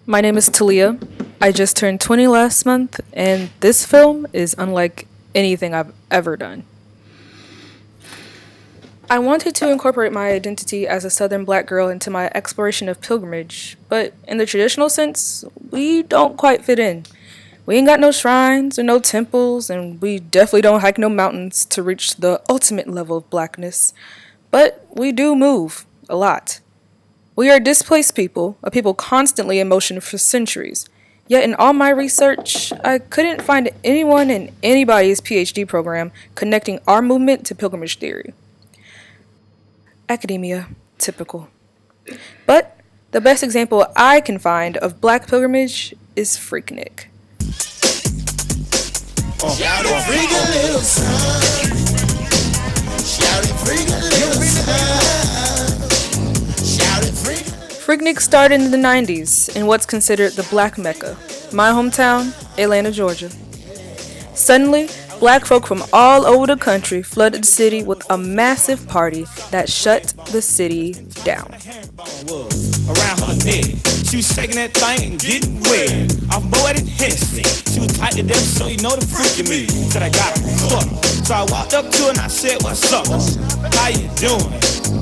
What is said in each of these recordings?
My name is Talia. I just turned 20 last month, and this film is unlike anything I've ever done. I wanted to incorporate my identity as a southern black girl into my exploration of pilgrimage, but in the traditional sense, we don't quite fit in. We ain't got no shrines or no temples, and we definitely don't hike no mountains to reach the ultimate level of blackness. But we do move, a lot. We are displaced people, a people constantly in motion for centuries. Yet in all my research, I couldn't find anyone in anybody's PhD program connecting our movement to pilgrimage theory. Academia, typical. But the best example I can find of black pilgrimage is Freaknik. Shout it, freak a little son. Shout it, freak a little son. Shout it, freak. Freaknik started in the 90s in what's considered the Black Mecca, my hometown, Atlanta, Georgia. Suddenly, black folk from all over the country flooded the city with a massive party that shut the city down. Around her neck, she was shaking that thing and getting wet. I'm bored and hissy. She was tight to death, so you know the freak in me. Said I got her caught. So I walked up to her and I said, "What's up? How you doing?"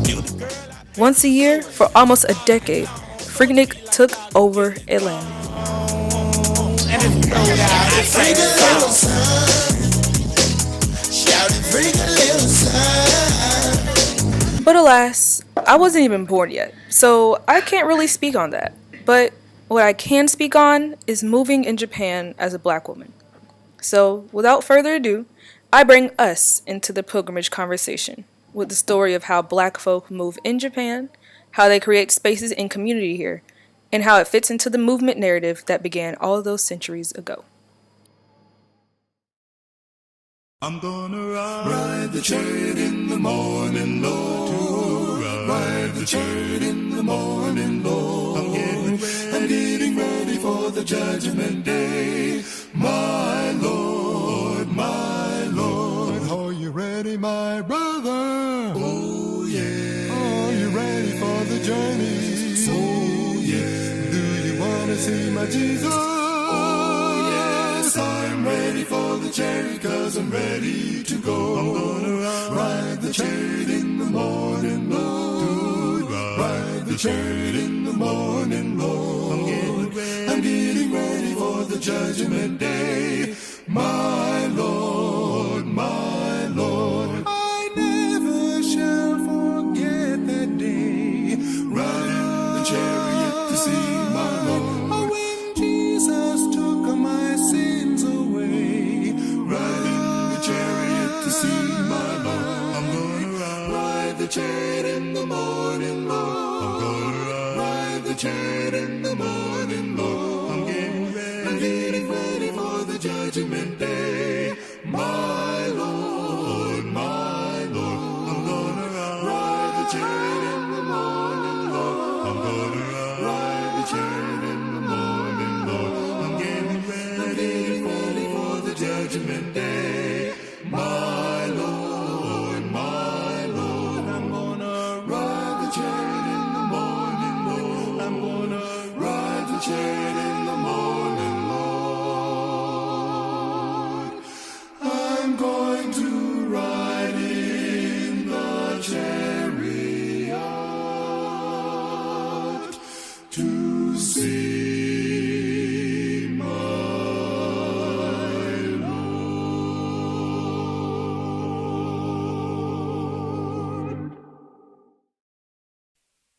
You the girl. Once a year, for almost a decade, Freaknik took over Atlanta. And it's but alas, I wasn't even born yet, so I can't really speak on that. But what I can speak on is moving in Japan as a black woman. So, without further ado, I bring us into the pilgrimage conversation with the story of how black folk move in Japan, how they create spaces in community here, and how it fits into the movement narrative that began all those centuries ago. I'm gonna ride the chariot in the morning, Lord. Ride the chariot in the morning, Lord. I'm getting ready for the judgment day, my Lord, my Lord. Are you ready, my brother? Oh yeah. Are you ready for the journey? Oh yeah. Do you wanna see my Jesus? I'm ready for the chariot, 'cause I'm ready to go. I'm gonna ride the chariot in the morning, Lord. Ride the chariot in the morning, Lord. I'm getting ready for the judgment day, my Lord, my Lord. I never shall forget that day, riding the chariot to see my Lord. When Jesus took my sins away, riding the chariot to see my Lord. I'm gonna ride the chariot in the morning, Lord. I'm gonna ride the chariot in the morning, Lord. I'm getting ready for the judgment day, my Lord, my Lord. I'm gonna ride the chariot in the morning, Lord. I'm gonna ride the chariot in the morning, Lord. I'm getting ready for the judgment day, my Lord, my Lord. I'm gonna ride the chariot in the morning, Lord. I'm gonna ride the chariot in the morning, Lord. I'm going to ride in the chariot to see my Lord.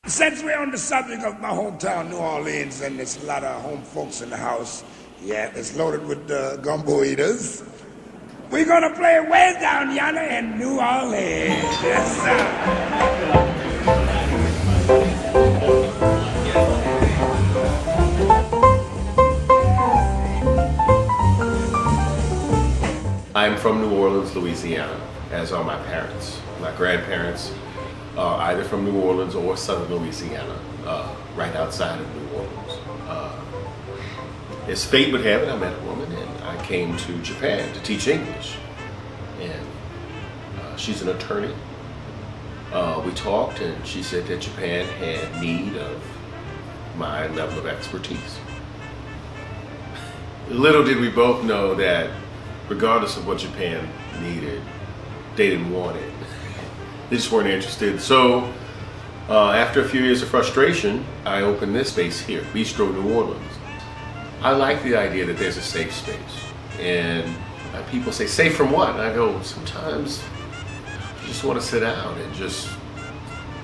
Since we're on the subject of my hometown, New Orleans, and there's a lot of home folks in the house, yeah, it's loaded with gumbo eaters. We're gonna play way down yonder in New Orleans. Yes, sir. I'm from New Orleans, Louisiana, as are my parents. My grandparents are either from New Orleans or southern Louisiana, right outside of New Orleans. As fate would have it, I met a woman and I came to Japan to teach English. And she's an attorney. We talked and she said that Japan had need of my level of expertise. little did we both know that regardless of what Japan needed, they didn't want it. They just weren't interested. So after a few years of frustration, I opened this space here, Bistro New Orleans. I like the idea that there's a safe space. And people say, safe from what? And I go, sometimes you just want to sit down and just,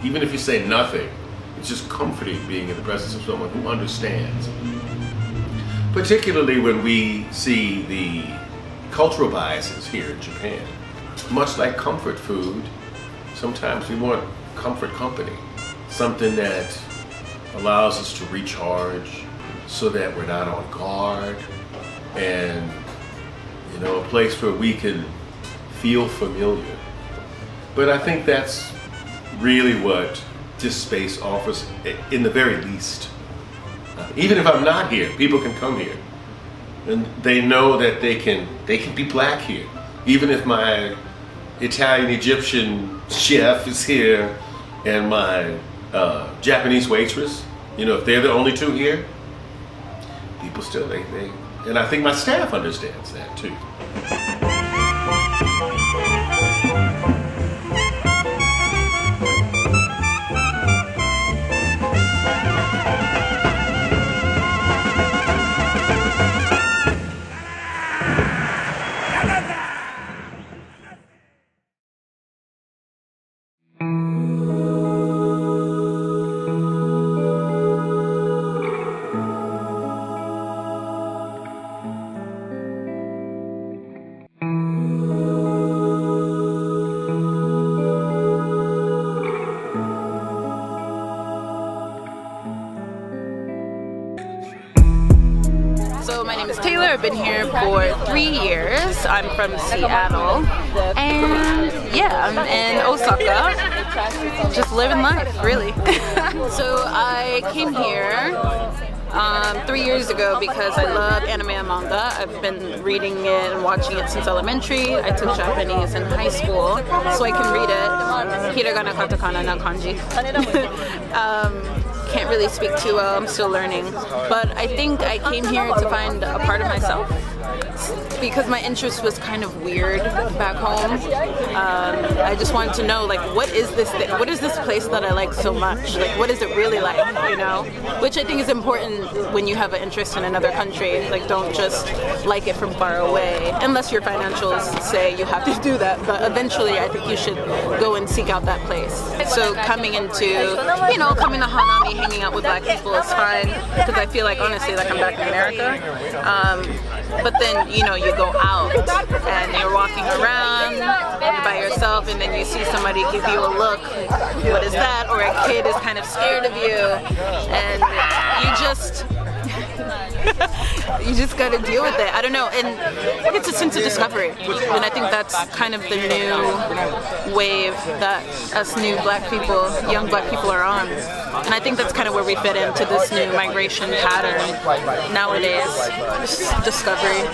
even if you say nothing, it's just comforting being in the presence of someone who understands. Particularly when we see the cultural biases here in Japan. Much like comfort food, sometimes we want comfort company. Something that allows us to recharge so that we're not on guard, and a place where we can feel familiar. But I think that's really what this space offers, in the very least. Even if I'm not here, people can come here, and they know that they can be black here. Even if my Italian Egyptian chef is here and my Japanese waitress, if they're the only two here, people still, they and I think my staff understands that too. So my name is Taylor. I've been here for 3 years. I'm from Seattle, and yeah, I'm in Osaka, just living life, really. So I came here 3 years ago because I love anime and manga. I've been reading it and watching it since elementary. I took Japanese in high school, so I can read it. Hiragana, katakana, na kanji. Can't really speak too well, I'm still learning. But I think I came here to find a part of myself, because my interest was kind of weird back home. I just wanted to know, like, what is this place that I like so much? Like, what is it really like, Which I think is important when you have an interest in another country. Like, don't just like it from far away, unless your financials say you have to do that. But eventually, I think you should go and seek out that place. So coming into, coming to Hanami, hanging out with black people is fine, because I feel like, honestly, like I'm back in America. But then, you go out and you're walking around and you're by yourself, and then you see somebody give you a look, what is that? Or a kid is kind of scared of you, and you just got to deal with it. I don't know, and it's a sense of discovery, and I think that's kind of the new wave that us new black people, young black people are on, and I think that's kind of where we fit into this new migration pattern nowadays, just discovery.